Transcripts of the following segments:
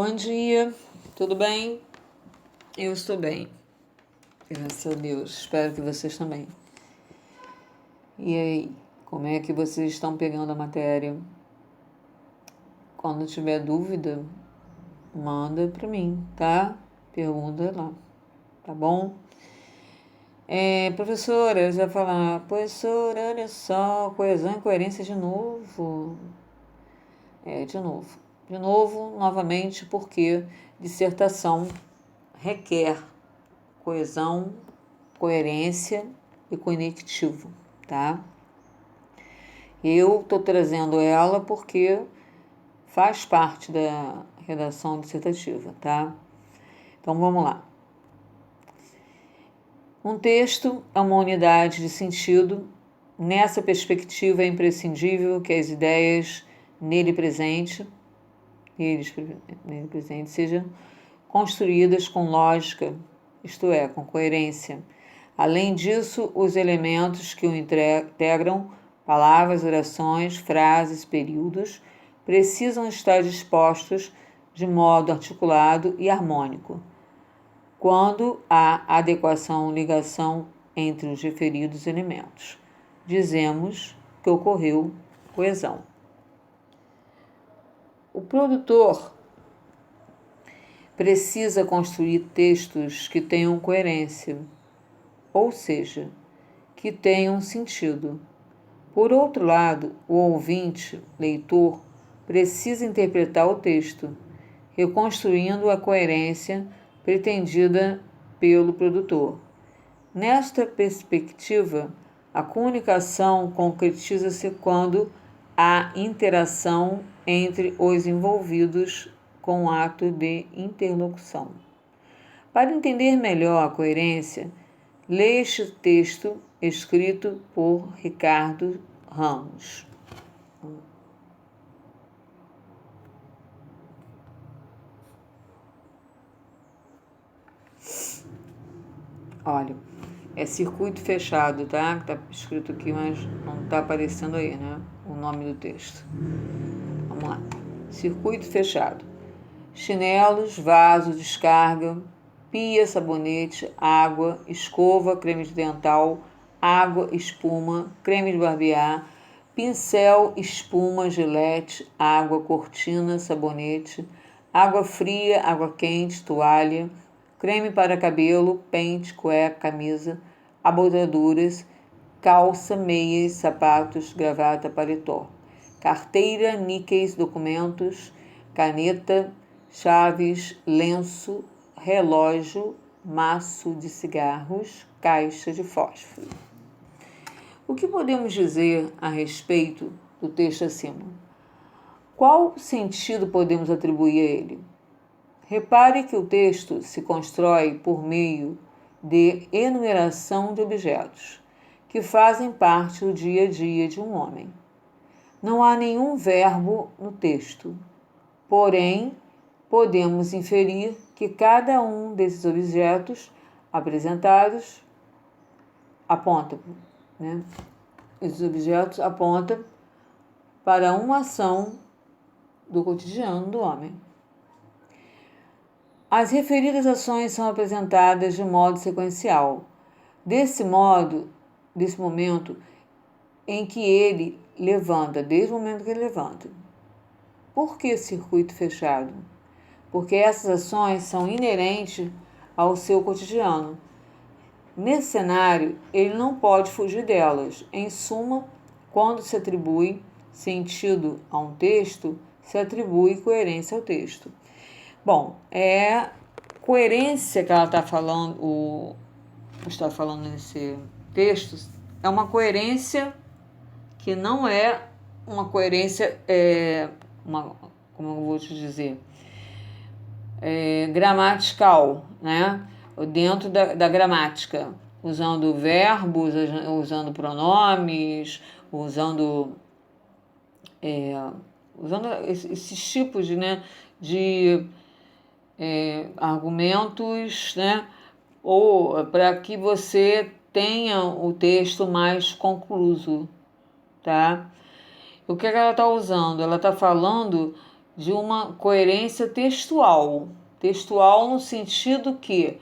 Bom dia, tudo bem? Eu estou bem, graças a Deus. Espero que vocês também. E aí, como é que vocês estão pegando a matéria? Quando tiver dúvida, manda para mim, tá? Pergunta lá, tá bom? Professora, eu já ia falar, professora, olha só, coesão e coerência de novo. De novo, novamente, porque dissertação requer coesão, coerência e conectivo, tá? Eu estou trazendo ela porque faz parte da redação dissertativa, tá? Então vamos lá. Um texto é uma unidade de sentido. Nessa perspectiva é imprescindível que as ideias nele presentes sejam construídas com lógica, isto é, com coerência. Além disso, os elementos que o integram, palavras, orações, frases, períodos, precisam estar dispostos de modo articulado e harmônico. Quando há adequação, ligação entre os referidos elementos, dizemos que ocorreu coesão. O produtor precisa construir textos que tenham coerência, ou seja, que tenham sentido. Por outro lado, o ouvinte, leitor, precisa interpretar o texto, reconstruindo a coerência pretendida pelo produtor. Nesta perspectiva, a comunicação concretiza-se quando há interação entre os envolvidos com o ato de interlocução. Para entender melhor a coerência, leia este texto escrito por Ricardo Ramos. Olha, é circuito fechado, tá? Tá escrito aqui, mas não tá aparecendo aí, né? O nome do texto. Vamos lá. Circuito fechado. Chinelos, vaso, descarga, pia, sabonete, água, escova, creme de dental, água, espuma, creme de barbear, pincel, espuma, gilete, água, cortina, sabonete, água fria, água quente, toalha, creme para cabelo, pente, cueca, camisa, abotoaduras, calça, meias, sapatos, gravata, paletó, carteira, níqueis, documentos, caneta, chaves, lenço, relógio, maço de cigarros, caixa de fósforo. O que podemos dizer a respeito do texto acima? Qual sentido podemos atribuir a ele? Repare que o texto se constrói por meio de enumeração de objetos que fazem parte do dia a dia de um homem. Não há nenhum verbo no texto, porém, podemos inferir que cada um desses objetos apresentados aponta, né? Esses objetos apontam para uma ação do cotidiano do homem. As referidas ações são apresentadas de modo sequencial. Desse momento em que ele levanta, desde o momento que ele levanta. Por que circuito fechado? Porque essas ações são inerentes ao seu cotidiano. Nesse cenário, ele não pode fugir delas. Em suma, quando se atribui sentido a um texto, se atribui coerência ao texto. Bom, coerência que ela está falando, está falando nesse texto, é uma coerência que não é uma coerência, como eu vou te dizer, gramatical, né? Dentro da gramática, usando verbos, usando pronomes, usando esses tipos de argumentos, né? Ou para que você tenha o texto mais concluso, tá? O que ela está usando? Ela está falando de uma coerência textual. Textual no sentido que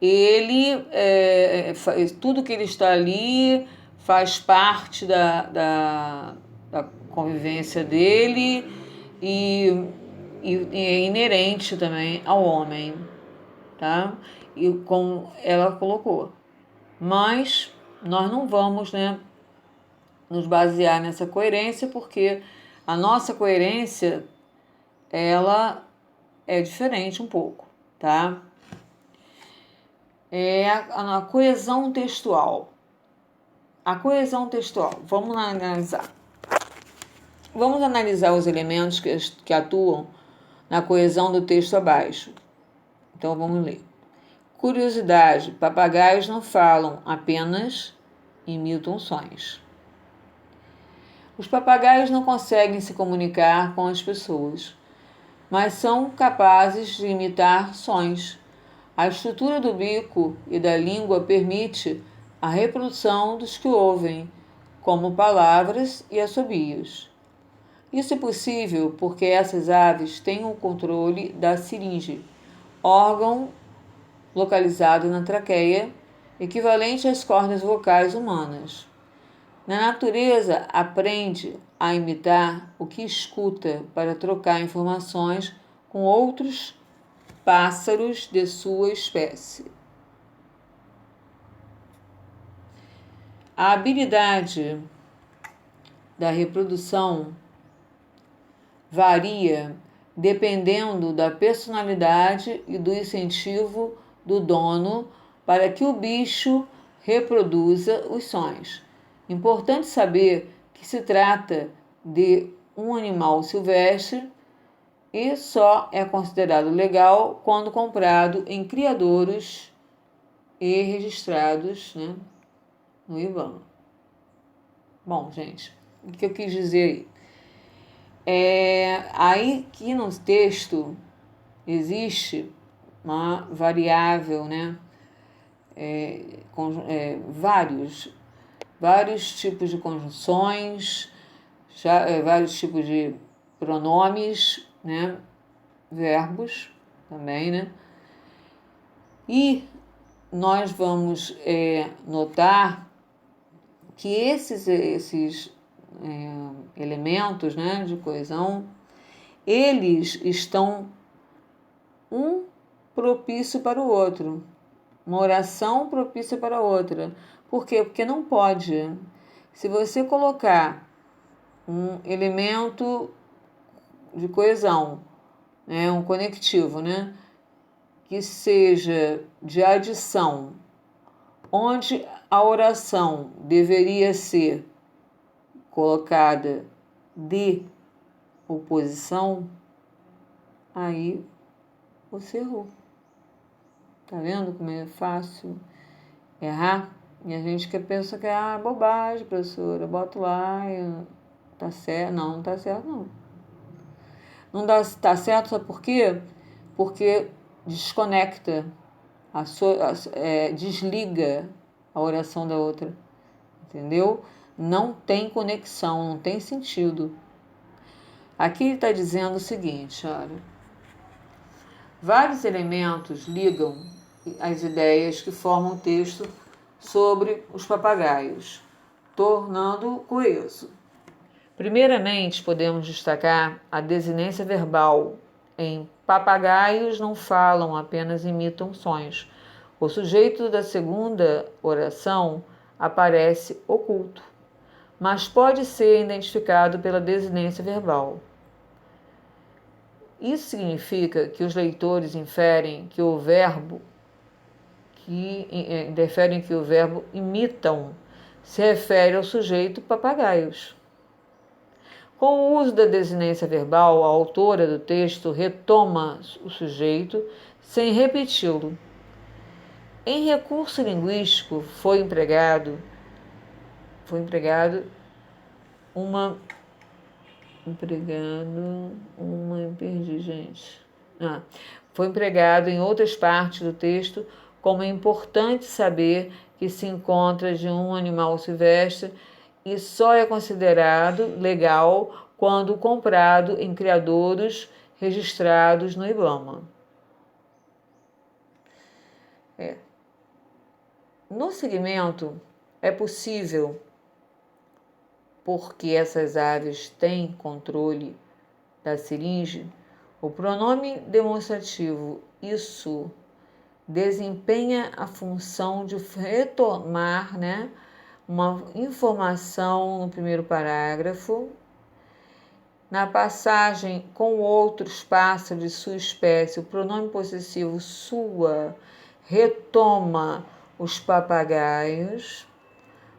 ele, tudo que ele está ali faz parte da convivência dele e é inerente também ao homem, tá? E como ela colocou. Mas nós não vamos, né, nos basear nessa coerência, porque a nossa coerência, ela é diferente um pouco, tá? É a coesão textual. A coesão textual, vamos analisar. Vamos analisar os elementos que atuam na coesão do texto abaixo. Então vamos ler. Curiosidade: papagaios não falam, apenas imitam sons. Os papagaios não conseguem se comunicar com as pessoas, mas são capazes de imitar sons. A estrutura do bico e da língua permite a reprodução dos que ouvem, como palavras e assobios. Isso é possível porque essas aves têm o controle da faringe, órgão localizado na traqueia, equivalente às cordas vocais humanas. Na natureza, aprende a imitar o que escuta para trocar informações com outros pássaros de sua espécie. A habilidade da reprodução varia dependendo da personalidade e do incentivo do dono para que o bicho reproduza os sons. Importante saber que se trata de um animal silvestre e só é considerado legal quando comprado em criadouros e registrados, né, no IBAMA. Bom, gente, o que eu quis dizer aí? Aí que no texto existe uma variável, né? Vários tipos de conjunções, vários tipos de pronomes, né? Verbos também, né? E nós vamos notar que esses elementos, né, de coesão, eles estão um propício para o outro, uma oração propícia para a outra. Por quê? Porque não pode. Se você colocar um elemento de coesão, né, um conectivo, né, que seja de adição, onde a oração deveria ser colocada de oposição, aí você errou. Tá vendo como é fácil errar? E a gente que pensa que é bobagem, professora, boto lá e tá certo. Não, não tá certo, não. Não tá certo, sabe por quê? Porque desconecta, desliga a oração da outra, entendeu? Não tem conexão, não tem sentido. Aqui ele está dizendo o seguinte, olha, vários elementos ligam as ideias que formam o texto sobre os papagaios, tornando-o coeso. Primeiramente, podemos destacar a desinência verbal. Em papagaios não falam, apenas imitam sons. O sujeito da segunda oração aparece oculto, mas pode ser identificado pela desinência verbal. Isso significa que os leitores inferem que o verbo imitam se refere ao sujeito papagaios. Com o uso da desinência verbal, a autora do texto retoma o sujeito sem repeti-lo. Em recurso linguístico foi empregado em outras partes do texto, como é importante saber que se encontra de um animal silvestre e só é considerado legal quando comprado em criadouros registrados no IBAMA. No segmento, é possível, porque essas aves têm controle da seringe, o pronome demonstrativo isso desempenha a função de retomar, né, uma informação no primeiro parágrafo. Na passagem com outros pássaros de sua espécie, o pronome possessivo sua retoma os papagaios.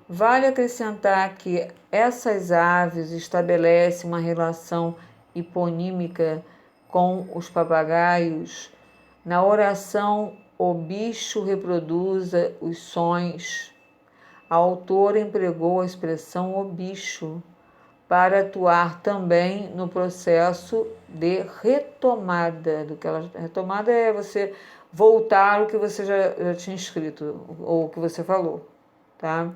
Vale acrescentar que essas aves estabelecem uma relação hiponímica com os papagaios. Na oração o bicho reproduza os sons, a autora empregou a expressão o bicho para atuar também no processo de retomada. Retomada é você voltar ao que você já tinha escrito, ou o que você falou, tá?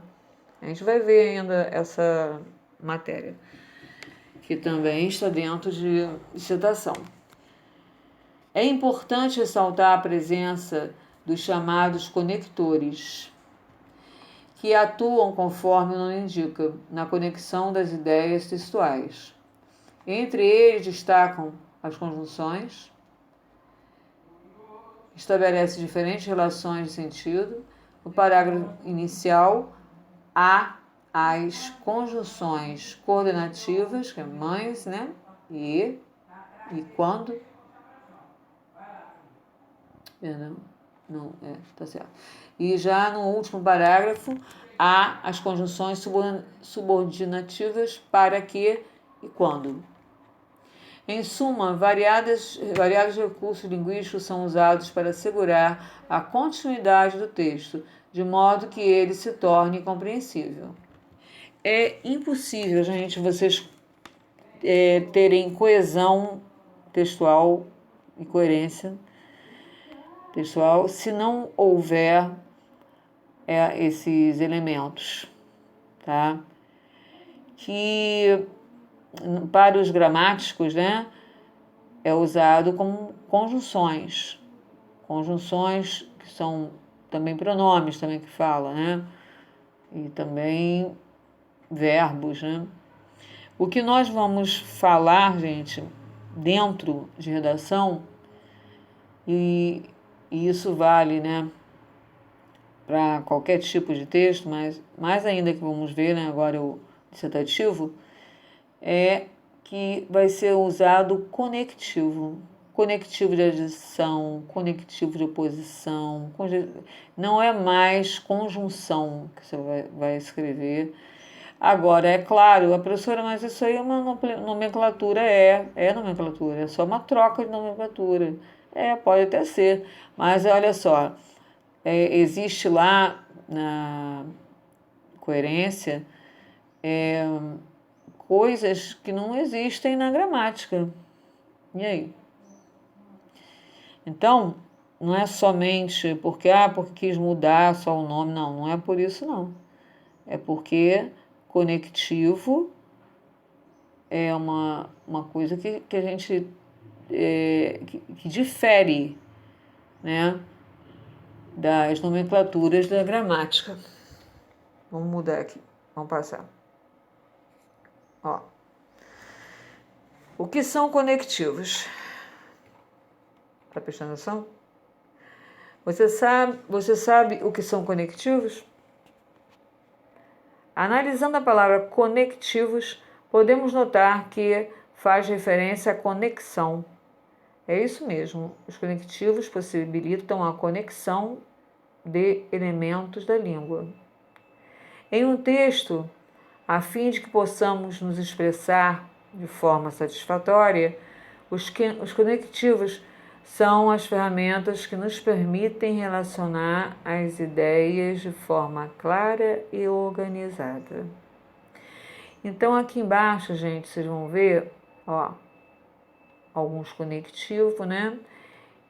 A gente vai ver ainda essa matéria, que também está dentro de citação. É importante ressaltar a presença dos chamados conectores, que atuam, conforme o nome indica, na conexão das ideias textuais. Entre eles destacam as conjunções, estabelece diferentes relações de sentido. No parágrafo inicial, há as conjunções coordenativas, que é mães, né? E quando. Tá certo. E já no último parágrafo, há as conjunções subordinativas para que e quando. Em suma, variados recursos linguísticos são usados para assegurar a continuidade do texto, de modo que ele se torne compreensível. É impossível, gente, vocês terem coesão textual e coerência textual se não houver esses elementos, tá? Que para os gramáticos, né, é usado como conjunções que são também pronomes também que fala, né? E também verbos, né? O que nós vamos falar, gente, dentro de redação, e isso vale, né, para qualquer tipo de texto, mas mais ainda que vamos ver, né, agora o dissertativo, é que vai ser usado conectivo de adição, conectivo de oposição, não é mais conjunção que você vai escrever. Agora, é claro, a professora, mas isso aí é uma nomenclatura, é nomenclatura, é só uma troca de nomenclatura. Pode até ser, mas olha só, existe lá na coerência coisas que não existem na gramática. E aí? Então, não é somente porque quis mudar só o nome, não é por isso não. É porque conectivo é uma coisa que a gente que difere, né, das nomenclaturas da gramática. Vamos mudar aqui, vamos passar. Ó. O que são conectivos? Está prestando atenção? Você sabe o que são conectivos? Analisando a palavra conectivos, podemos notar que faz referência à conexão. É isso mesmo, os conectivos possibilitam a conexão de elementos da língua. Em um texto, a fim de que possamos nos expressar de forma satisfatória, os conectivos são as ferramentas que nos permitem relacionar as ideias de forma clara e organizada. Então, aqui embaixo, gente, vocês vão ver, ó, alguns conectivos, né?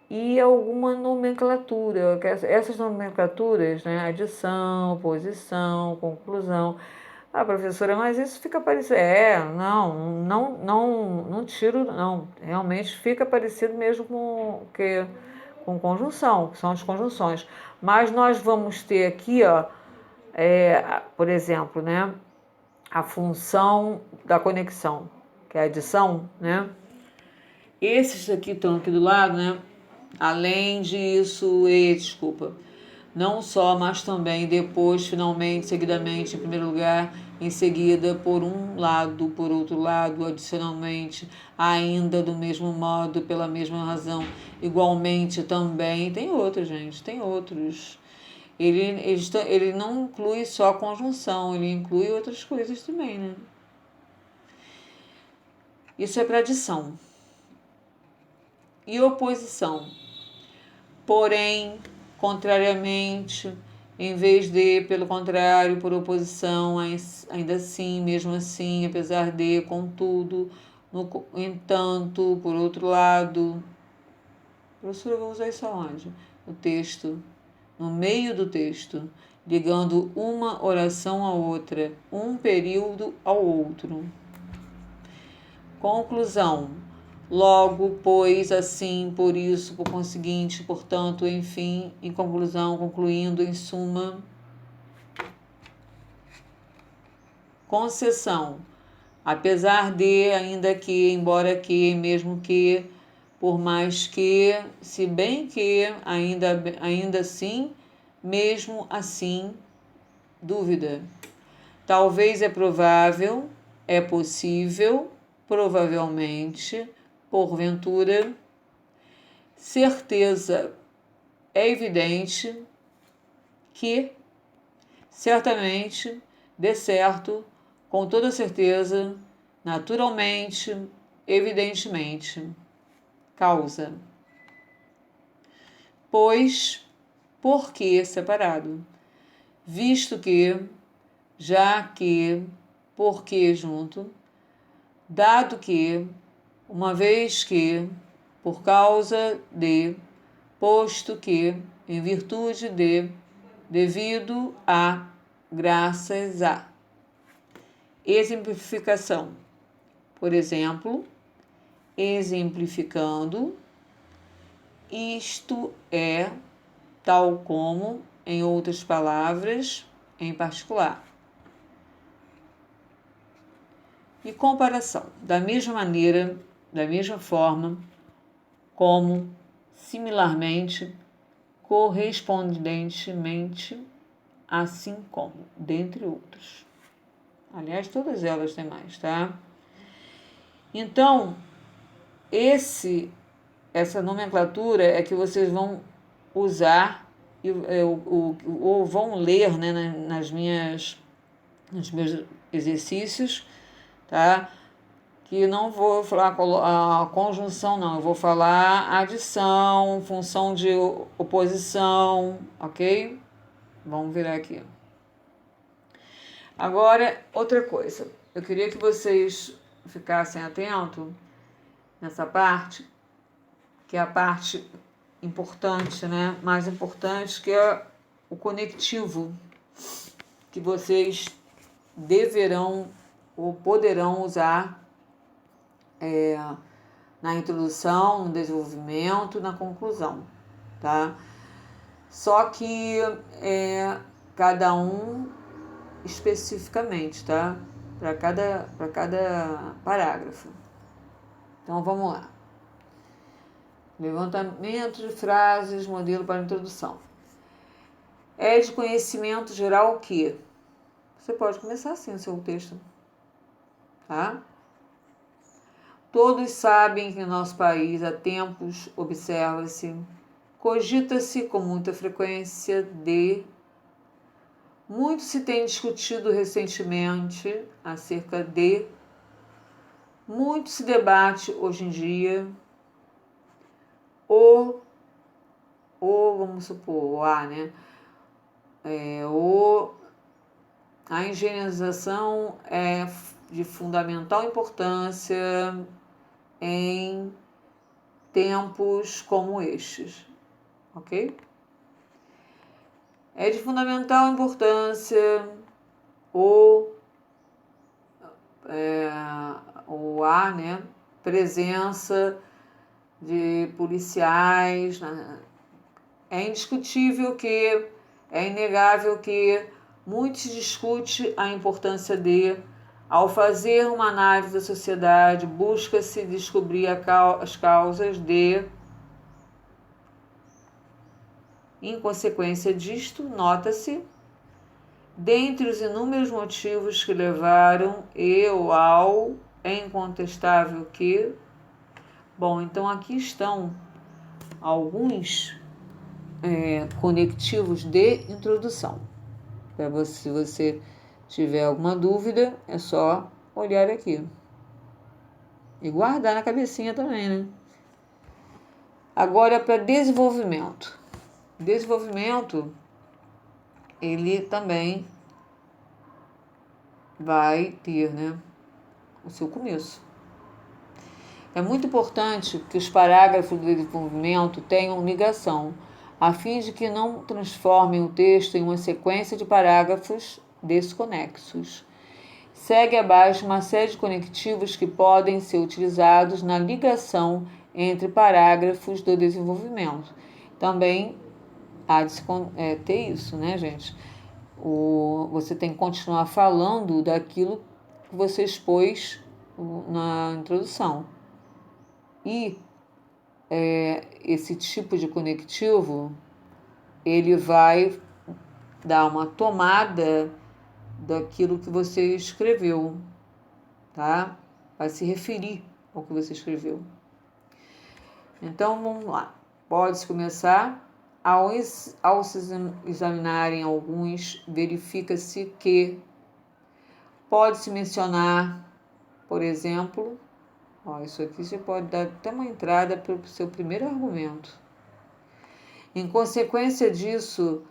E alguma nomenclatura. Essas nomenclaturas, né? Adição, oposição, conclusão, Ah, professora, mas isso fica parecido. Não tiro, não. Realmente fica parecido mesmo com conjunção, que são as conjunções. Mas nós vamos ter aqui, ó, por exemplo, né, a função da conexão, que é a adição, né? Esses aqui estão aqui do lado, né? Além disso, desculpa. Não só, mas também depois, finalmente, seguidamente, em primeiro lugar, em seguida, por um lado, por outro lado, adicionalmente, ainda do mesmo modo, pela mesma razão, igualmente também. Tem outros, gente, tem outros. Ele não inclui só a conjunção, ele inclui outras coisas também, né? Isso é para adição. E oposição. Porém, contrariamente, em vez de, pelo contrário, por oposição, ainda assim, mesmo assim, apesar de, contudo, no entanto, por outro lado. Professora, eu vou usar isso aonde? No texto, no meio do texto, ligando uma oração à outra, um período ao outro. Conclusão. Logo, pois, assim, por isso, por conseguinte, portanto, enfim, em conclusão, concluindo, em suma. Concessão. Apesar de, ainda que, embora que, mesmo que, por mais que, se bem que, ainda assim, mesmo assim, dúvida. Talvez é provável, é possível, provavelmente, porventura, certeza, é evidente que, certamente, de certo, com toda certeza, naturalmente, evidentemente, causa. Pois, por que separado? Visto que, já que, porque junto, dado que, uma vez que, por causa de, posto que, em virtude de, devido a, graças a. Exemplificação. Por exemplo, exemplificando, isto é, tal como, em outras palavras, em particular. E comparação. Da mesma maneira, da mesma forma, como, similarmente, correspondentemente, assim como, dentre outros. Aliás, todas elas têm mais, tá? Então, essa nomenclatura é que vocês vão usar ou vão ler, né, nos meus exercícios, tá? Que não vou falar a conjunção, não. Eu vou falar adição, função de oposição, ok? Vamos virar aqui. Agora, outra coisa. Eu queria que vocês ficassem atentos nessa parte, que é a parte importante, né? Mais importante, que é o conectivo, que vocês deverão ou poderão usar na introdução, no desenvolvimento, na conclusão, tá? Só que cada um especificamente, tá? Para cada parágrafo. Então vamos lá. Levantamento de frases, modelo para introdução. É de conhecimento geral que você pode começar assim o seu texto, tá? Todos sabem que no nosso país há tempos observa-se, cogita-se com muita frequência de. Muito se tem discutido recentemente acerca de. Muito se debate hoje em dia. Vamos supor, o A, né? A higienização é de fundamental importância em tempos como estes, ok? É de fundamental importância o A, né? Presença de policiais. É indiscutível que, é inegável que muito se discute a importância de, ao fazer uma análise da sociedade, busca-se descobrir as causas de. Em consequência disto, nota-se, dentre os inúmeros motivos que levaram ao, é incontestável que. Bom, então aqui estão alguns conectivos de introdução. Para você, se você tiver alguma dúvida, é só olhar aqui. E guardar na cabecinha também, né? Agora, para desenvolvimento. Desenvolvimento, ele também vai ter, né, o seu começo. É muito importante que os parágrafos do desenvolvimento tenham ligação, a fim de que não transformem o texto em uma sequência de parágrafos desconexos. Segue abaixo uma série de conectivos que podem ser utilizados na ligação entre parágrafos do desenvolvimento. Também há de ter isso, né, gente? Você tem que continuar falando daquilo que você expôs na introdução. E esse tipo de conectivo, ele vai dar uma tomada daquilo que você escreveu, tá? Vai se referir ao que você escreveu. Então, vamos lá. Pode-se começar. Ao se examinarem alguns, verifica-se que pode-se mencionar, por exemplo, isso aqui você pode dar até uma entrada para o seu primeiro argumento. Em consequência disso,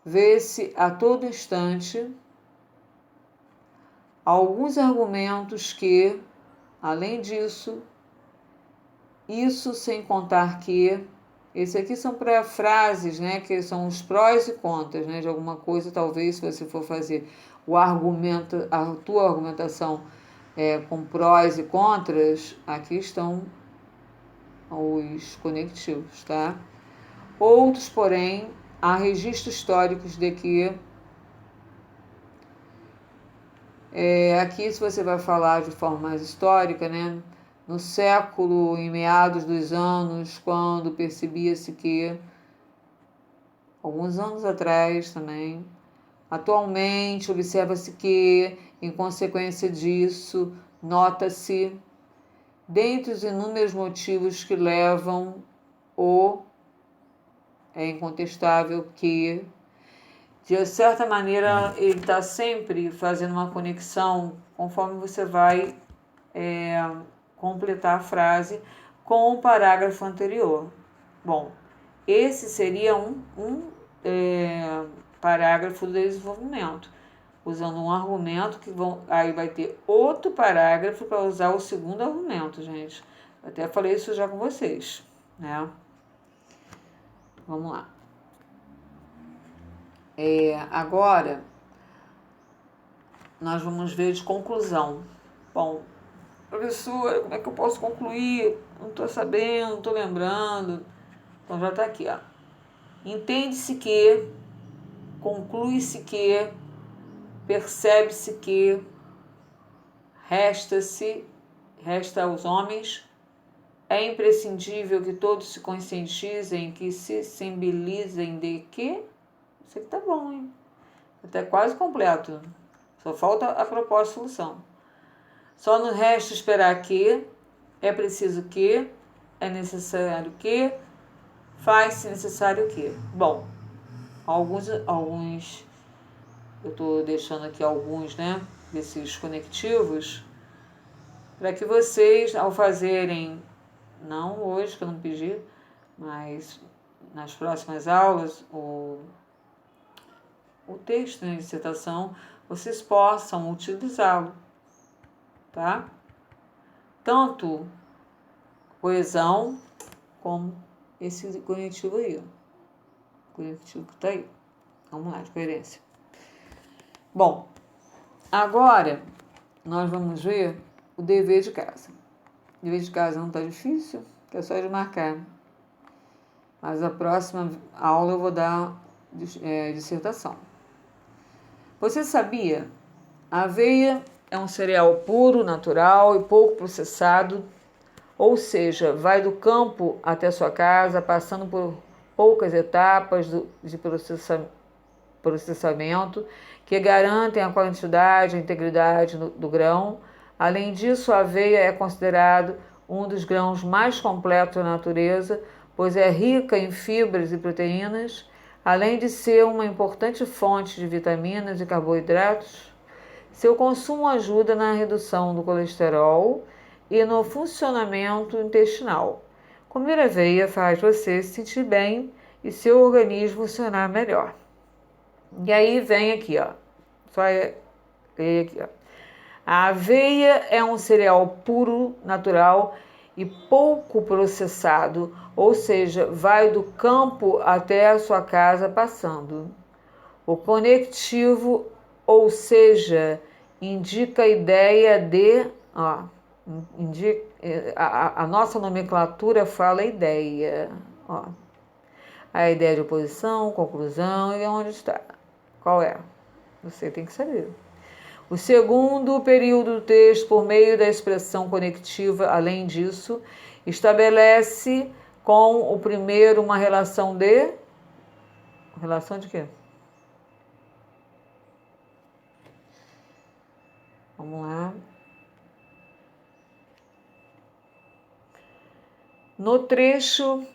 vê-se a todo instante alguns argumentos que, além disso, isso sem contar que, esse aqui são para frases, né, que são os prós e contras, né, de alguma coisa, talvez, se você for fazer a tua argumentação com prós e contras, aqui estão os conectivos, tá? Outros, porém, há registros históricos de que aqui, se você vai falar de forma mais histórica, né, no século, em meados dos anos, quando percebia-se que, alguns anos atrás também, atualmente observa-se que, em consequência disso, nota-se, dentre os inúmeros motivos que levam é incontestável que, de certa maneira, ele está sempre fazendo uma conexão conforme você vai completar a frase com o parágrafo anterior. Bom, esse seria um parágrafo do desenvolvimento, usando um argumento aí vai ter outro parágrafo para usar o segundo argumento, gente. Eu até falei isso já com vocês, né? Vamos lá. Agora, nós vamos ver de conclusão. Bom, professora, como é que eu posso concluir? Não estou sabendo, não estou lembrando. Então já está aqui, ó. Entende-se que, conclui-se que, percebe-se que, resta aos homens, é imprescindível que todos se conscientizem, que se sensibilizem de que. Isso aqui tá bom, hein? Até quase completo. Só falta a proposta de solução. Só nos resta esperar que, é preciso que, é necessário que, faz-se necessário que. Bom, alguns eu estou deixando aqui alguns, né, desses conectivos, para que vocês, ao fazerem, não hoje, que eu não pedi, mas nas próximas aulas, o texto, né, de dissertação, vocês possam utilizá-lo, tá? Tanto coesão como esse conectivo aí, ó. O conectivo que tá aí. Vamos lá, de coerência. Bom, agora nós vamos ver o dever de casa. O dever de casa não está difícil, que é só de marcar. Mas a próxima aula eu vou dar dissertação. Você sabia? A aveia é um cereal puro, natural e pouco processado, ou seja, vai do campo até sua casa, passando por poucas etapas de processamento que garantem a quantidade e a integridade do grão. Além disso, a aveia é considerado um dos grãos mais completos da natureza, pois é rica em fibras e proteínas, além de ser uma importante fonte de vitaminas e carboidratos. Seu consumo ajuda na redução do colesterol e no funcionamento intestinal. Comer aveia faz você se sentir bem e seu organismo funcionar melhor. E aí vem aqui, ó. Só ler aqui, ó. A aveia é um cereal puro, natural e pouco processado, ou seja, vai do campo até a sua casa passando. O conectivo, ou seja, indica a ideia de, ó, a nossa nomenclatura fala ideia, ó. A ideia de oposição, conclusão e onde está. Qual é? Você tem que saber. O segundo período do texto, por meio da expressão conectiva, além disso, estabelece com o primeiro uma relação de... Relação de quê? Vamos lá. No trecho,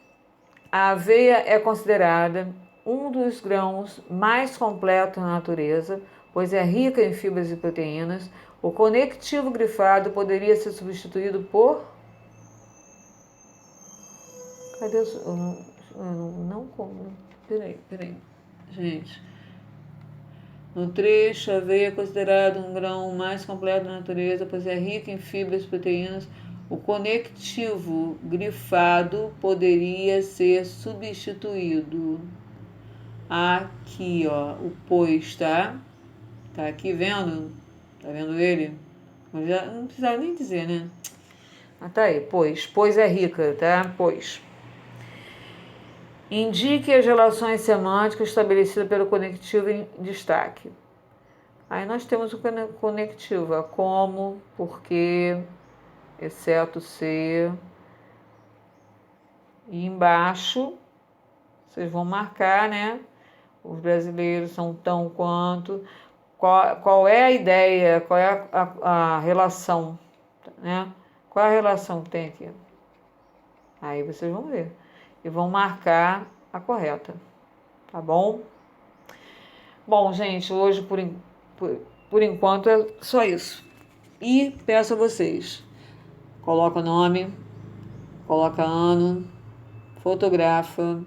a aveia é considerada um dos grãos mais completos na natureza, pois é rica em fibras e proteínas. O conectivo grifado poderia ser substituído por... Cadê o... Não como. Peraí. Gente. No trecho, a aveia é considerada um grão mais completo da natureza, pois é rica em fibras e proteínas. O conectivo grifado poderia ser substituído. Aqui, ó, o pois, tá? Tá aqui vendo? Tá vendo ele? Eu já não precisava nem dizer, né? Ah, tá aí, pois. Pois é rica, tá? Pois. Indique as relações semânticas estabelecidas pelo conectivo em destaque. Aí nós temos o conectivo, a como, porque, exceto ser. E embaixo, vocês vão marcar, né? Os brasileiros são tão quanto. Qual é a ideia, qual é a relação, né? Qual é a relação que tem aqui? Aí vocês vão ver. E vão marcar a correta, tá bom? Bom, gente, hoje por enquanto é só isso. E peço a vocês, coloca o nome, coloca ano, fotografa,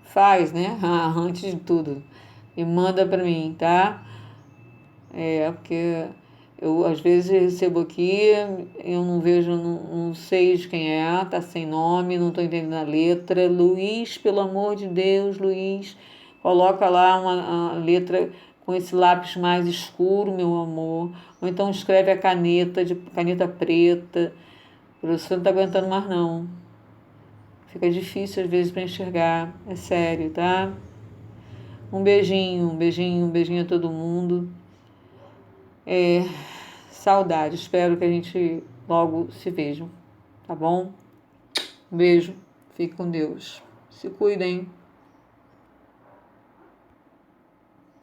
faz, né? Antes de tudo. E manda para mim, tá? Porque eu às vezes recebo aqui, eu não vejo, não sei de quem é, tá sem nome, não tô entendendo a letra. Luiz, pelo amor de Deus, Luiz, coloca lá uma letra com esse lápis mais escuro, meu amor. Ou então escreve a caneta, de caneta preta. O professor não tá aguentando mais não. Fica difícil às vezes para enxergar, é sério, tá? Um beijinho a todo mundo. Saudade, espero que a gente logo se veja, tá bom? Um beijo, fique com Deus. Se cuidem.